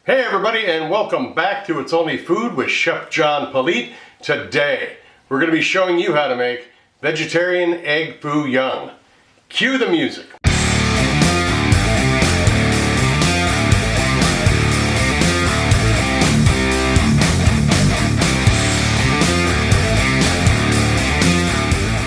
Hey everybody, and welcome back to It's Only Food with Chef John Polite. Today, we're going to be showing you how to make vegetarian egg foo young. Cue the music.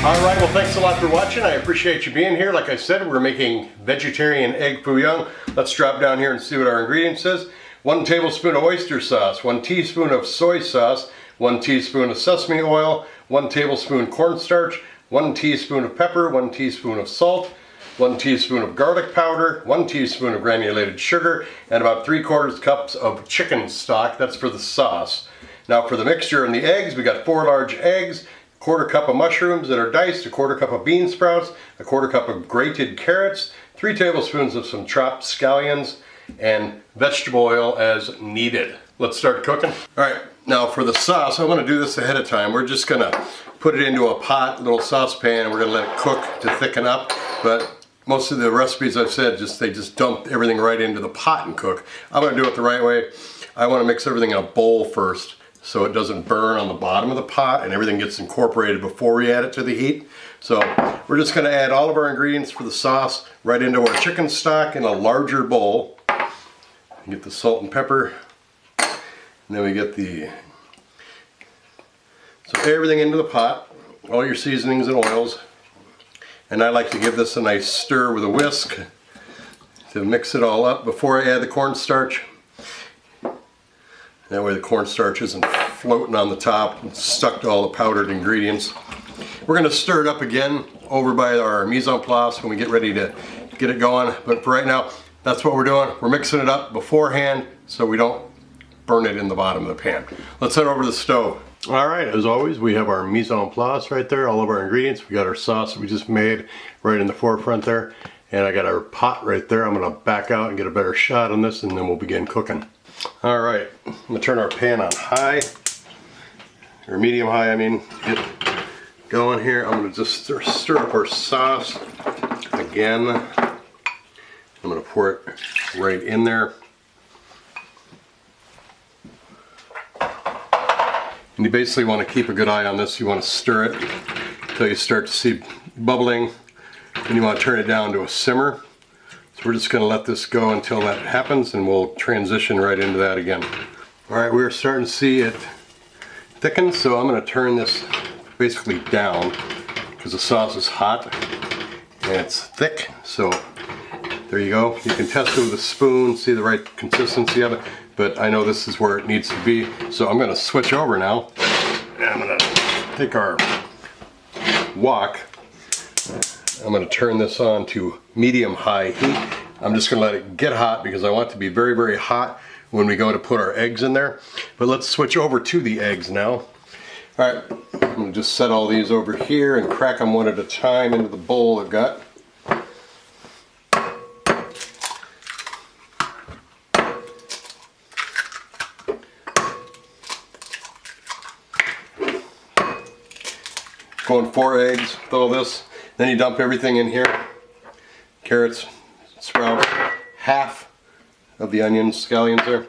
Alright, well thanks a lot for watching. I appreciate you being here. Like I said, we're making vegetarian egg foo young. Let's drop down here and see what our ingredients is. 1 tablespoon of oyster sauce, 1 teaspoon of soy sauce, 1 teaspoon of sesame oil, 1 tablespoon cornstarch, 1 teaspoon of pepper, 1 teaspoon of salt, 1 teaspoon of garlic powder, 1 teaspoon of granulated sugar, and about 3/4 cups of chicken stock. That's for the sauce. Now for the mixture and the eggs, we got 4 large eggs, 1/4 cup of mushrooms that are diced, 1/4 cup of bean sprouts, 1/4 cup of grated carrots, 3 tablespoons of some chopped scallions, and vegetable oil as needed. Let's start cooking. Alright, now for the sauce, I want to do this ahead of time. We're just going to put it into a pot, little saucepan, and we're going to let it cook to thicken up. But most of the recipes I've said, they just dump everything right into the pot and cook. I'm going to do it the right way. I want to mix everything in a bowl first so it doesn't burn on the bottom of the pot and everything gets incorporated before we add it to the heat. So we're just going to add all of our ingredients for the sauce right into our chicken stock in a larger bowl. Get the salt and pepper, and then we get so everything into the pot, all your seasonings and oils, and I like to give this a nice stir with a whisk to mix it all up before I add the cornstarch. That way the cornstarch isn't floating on the top and stuck to all the powdered ingredients. We're going to stir it up again over by our mise en place when we get ready to get it going, but for right now, that's what we're doing. We're mixing it up beforehand so we don't burn it in the bottom of the pan. Let's head over to the stove. Alright, as always, we have our mise en place right there, all of our ingredients. We got our sauce that we just made right in the forefront there. And I got our pot right there. I'm going to back out and get a better shot on this and then we'll begin cooking. Alright, I'm going to turn our pan on high, or medium high, I mean. Get going here. I'm going to just stir up our sauce again. I'm going to pour it right in there. And you basically want to keep a good eye on this. You want to stir it until you start to see bubbling. And you want to turn it down to a simmer. So we're just going to let this go until that happens and we'll transition right into that again. Alright, we're starting to see it thicken, so I'm going to turn this basically down because the sauce is hot and it's thick. So there you go. You can test it with a spoon, see the right consistency of it, but I know this is where it needs to be. So I'm going to switch over now, and I'm going to take our wok. I'm going to turn this on to medium-high heat. I'm just going to let it get hot because I want it to be very, very hot when we go to put our eggs in there. But let's switch over to the eggs now. Alright, I'm going to just set all these over here and crack them one at a time into the bowl I've got. Going 4 eggs with all this. Then you dump everything in here. Carrots, sprouts, half of the onions, scallions there,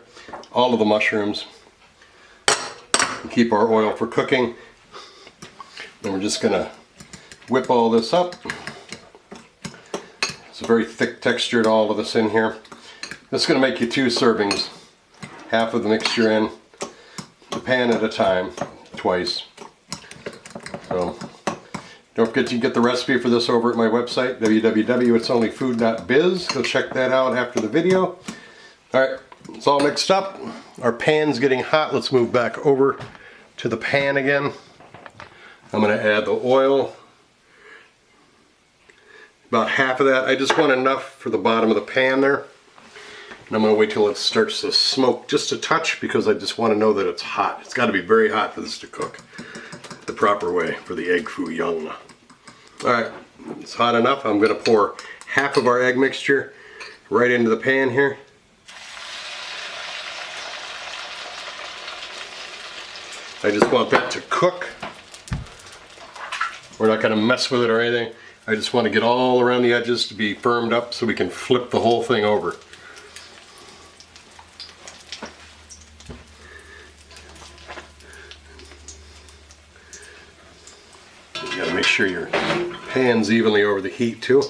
all of the mushrooms. And keep our oil for cooking. Then we're just gonna whip all this up. It's a very thick texture to all of this in here. This is gonna make you 2 servings. Half of the mixture in the pan at a time, twice. So, don't forget you can get the recipe for this over at my website, www.itsonlyfood.biz. Go check that out after the video. Alright, it's all mixed up. Our pan's getting hot. Let's move back over to the pan again. I'm going to add the oil. About half of that. I just want enough for the bottom of the pan there. And I'm going to wait till it starts to smoke just a touch because I just want to know that it's hot. It's got to be very hot for this to cook the proper way for the egg foo young. Alright, it's hot enough. I'm going to pour half of our egg mixture right into the pan here. I just want that to cook. We're not going to mess with it or anything. I just want to get all around the edges to be firmed up so we can flip the whole thing over. sure your pan's evenly over the heat too.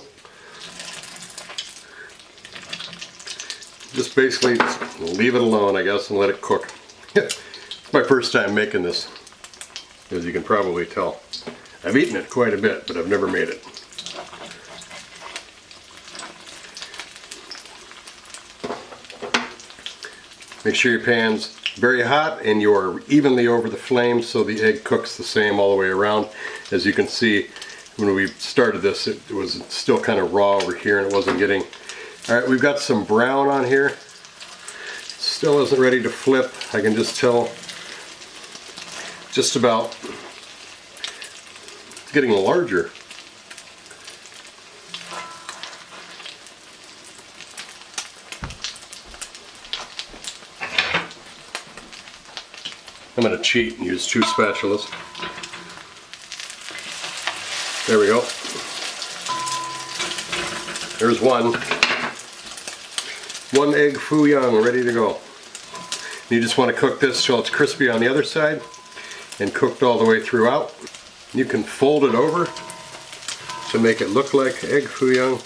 Just basically leave it alone, I guess, and let it cook. It's my first time making this, as you can probably tell. I've eaten it quite a bit, but I've never made it. Make sure your pan's very hot and you're evenly over the flame so the egg cooks the same all the way around. As you can see, when we started this, it was still kind of raw over here and it wasn't getting... Alright, we've got some brown on here. Still isn't ready to flip. I can just tell just about it's getting larger. I'm going to cheat and use 2 spatulas. There we go. There's one. One egg foo young ready to go. You just want to cook this till it's crispy on the other side and cooked all the way throughout. You can fold it over to make it look like egg foo young.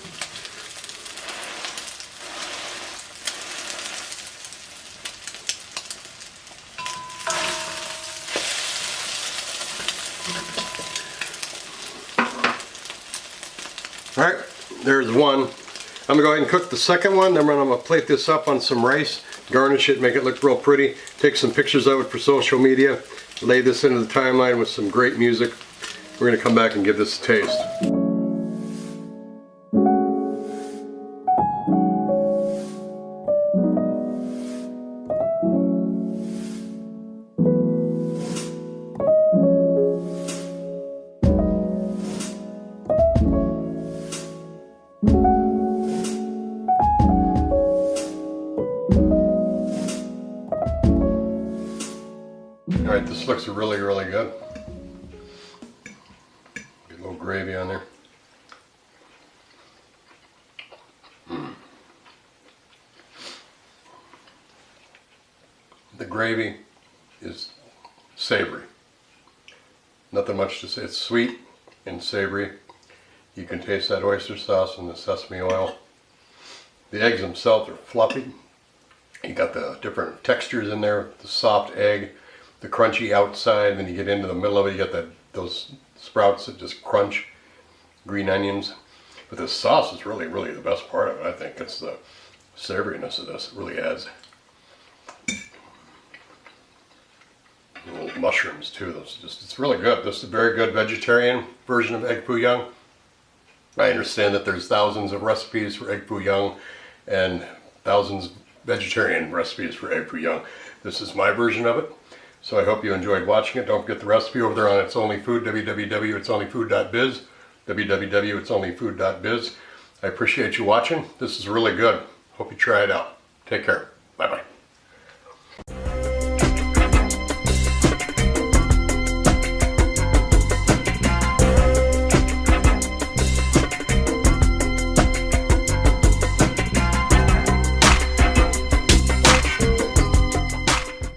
Alright, there's one. I'm going to go ahead and cook the second one, then I'm going to plate this up on some rice, garnish it, make it look real pretty, take some pictures of it for social media, lay this into the timeline with some great music. We're going to come back and give this a taste. Alright, this looks really, really good. Get a little gravy on there. The gravy is savory. Nothing much to say. It's sweet and savory. You can taste that oyster sauce and the sesame oil. The eggs themselves are fluffy. You got the different textures in there, the soft egg, the crunchy outside, then you get into the middle of it, you got those sprouts that just crunch, green onions. But the sauce is really, really the best part of it. I think it's the savoriness of this. It really adds. Little mushrooms too. It's really good. This is a very good vegetarian version of egg foo young. I understand that there's thousands of recipes for egg foo young and thousands of vegetarian recipes for egg foo young. This is my version of it. So I hope you enjoyed watching it. Don't forget the recipe over there on It's Only Food, www.itsonlyfood.biz, www.itsonlyfood.biz. I appreciate you watching. This is really good. Hope you try it out. Take care.